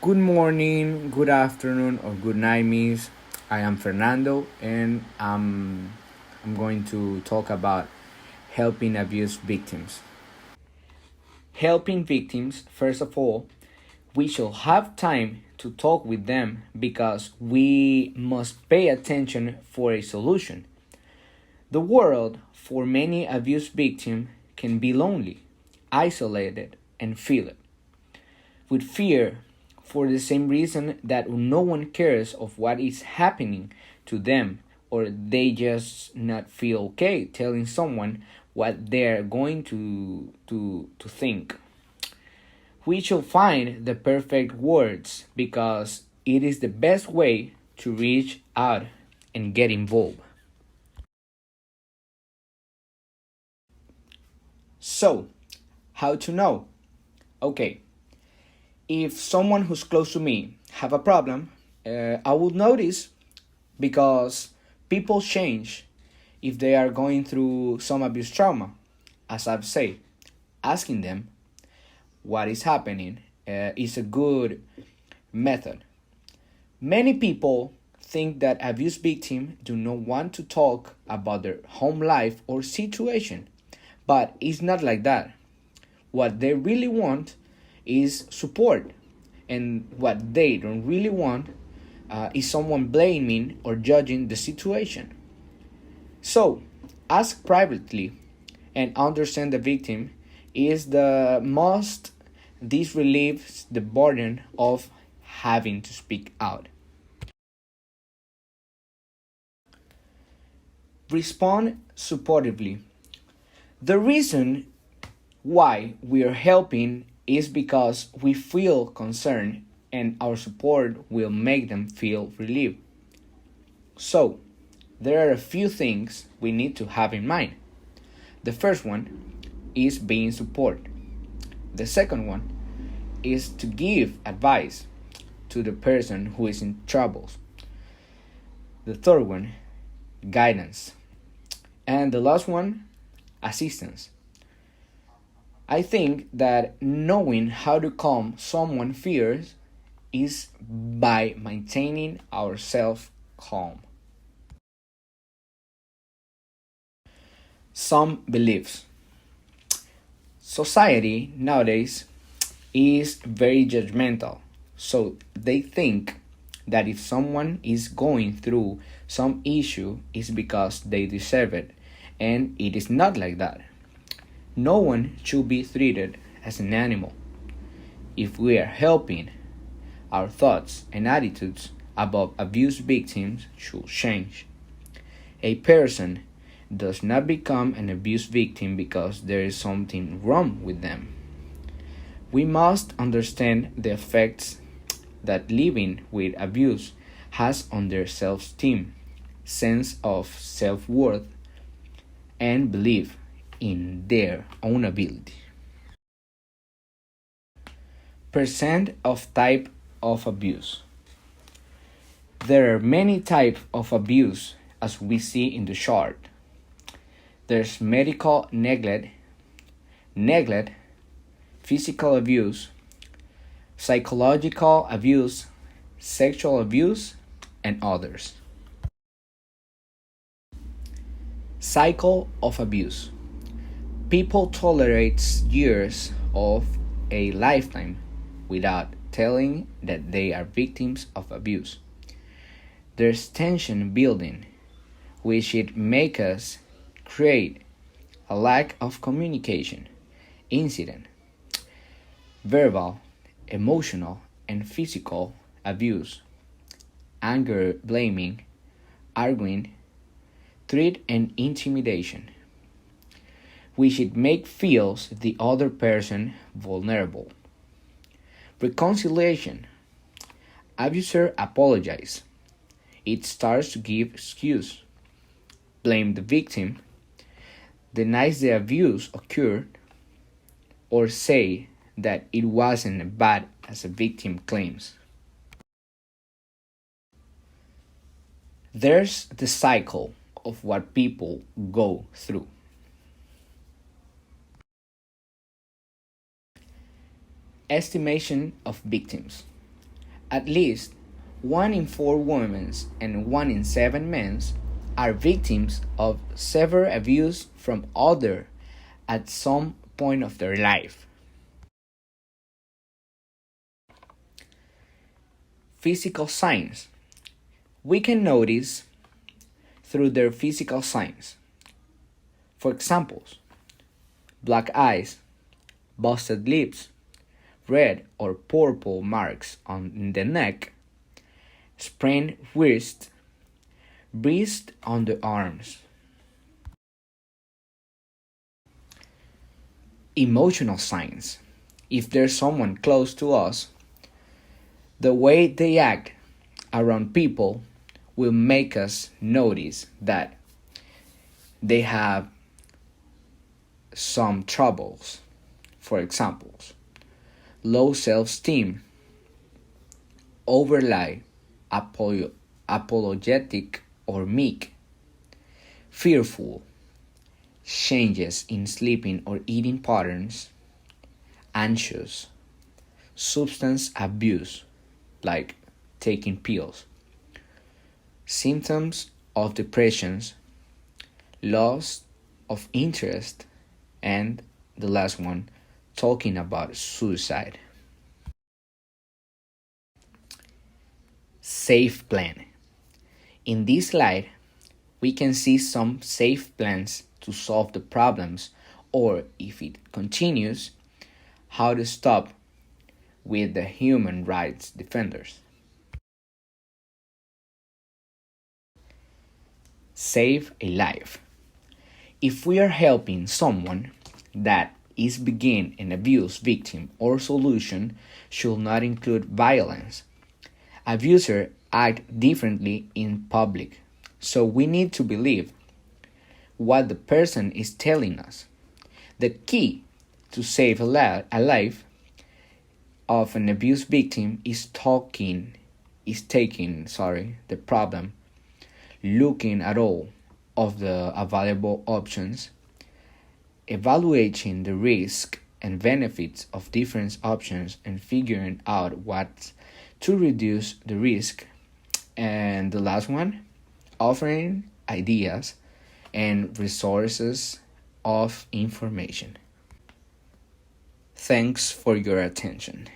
Good morning, good afternoon, or good night, Miss. I am Fernando, and I'm going to talk about helping abuse victims. Helping victims, first of all, we should have time to talk with them because we must pay attention for a solution. The world for many abuse victims can be lonely, isolated, and feel it with fear for the same reason that no one cares of what is happening to them or they just not feel okay telling someone what they're going to think. We should find the perfect words because it is the best way to reach out and get involved. So, how to know? Okay, if someone who's close to me have a problem, I will notice because people change if they are going through some abuse trauma. As I've said, asking them what is happening is a good method. Many people think that abuse victims do not want to talk about their home life or situation, but it's not like that. What they really want is support, and what they don't really want is someone blaming or judging the situation. So, ask privately and understand the victim is the most this relieves the burden of having to speak out. Respond supportively. The reason why we are helping is because we feel concerned and our support will make them feel relieved. So, there are a few things we need to have in mind. The first one is being support. The second one is to give advice to the person who is in troubles. The third one, guidance. And the last one, assistance. I think that knowing how to calm someone's fears is by maintaining ourselves calm. Some beliefs. Society nowadays is very judgmental. So they think that if someone is going through some issue, it's because they deserve it. And it is not like that. No one should be treated as an animal. If we are helping, our thoughts and attitudes about abuse victims should change. A person does not become an abuse victim because there is something wrong with them. We must understand the effects that living with abuse has on their self esteem, sense of self worth, and belief in their own ability. Percent of type of abuse. There are many types of abuse as we see in the chart. There's medical neglect, physical abuse, psychological abuse, sexual abuse, and others. Cycle of abuse. People tolerate years of a lifetime without telling that they are victims of abuse. There's tension building, which it makes us create a lack of communication, incident, verbal, emotional, and physical abuse, anger, blaming, arguing, threat, and intimidation, which it make feels the other person vulnerable. Reconciliation. Abuser apologize. It starts to give excuse, blame the victim, denies the abuse occurred, or say that it wasn't as bad as a victim claims. There's the cycle of what people go through. Estimation of victims. At least 1 in 4 women and 1 in 7 men are victims of severe abuse from others at some point of their life. Physical signs. We can notice through their physical signs. For examples, black eyes, busted lips, red or purple marks on the neck, sprained wrist, bruise on the arms. Emotional signs. If there's someone close to us, the way they act around people will make us notice that they have some troubles. For example, low self-esteem, overly apologetic or meek, fearful, changes in sleeping or eating patterns, anxious, substance abuse, like taking pills, symptoms of depressions, loss of interest, and the last one, talking about suicide. Safe plan. In this slide, we can see some safe plans to solve the problems, or if it continues, how to stop with the human rights defenders. Save a life. If we are helping someone that is being an abuse victim, our solution should not include violence. Abusers act differently in public, so we need to believe what the person is telling us. The key to save a life of an abuse victim is taking the problem, looking at all of the available options, evaluating the risk and benefits of different options, and figuring out what to reduce the risk. And the last one, offering ideas and resources of information. Thanks for your attention.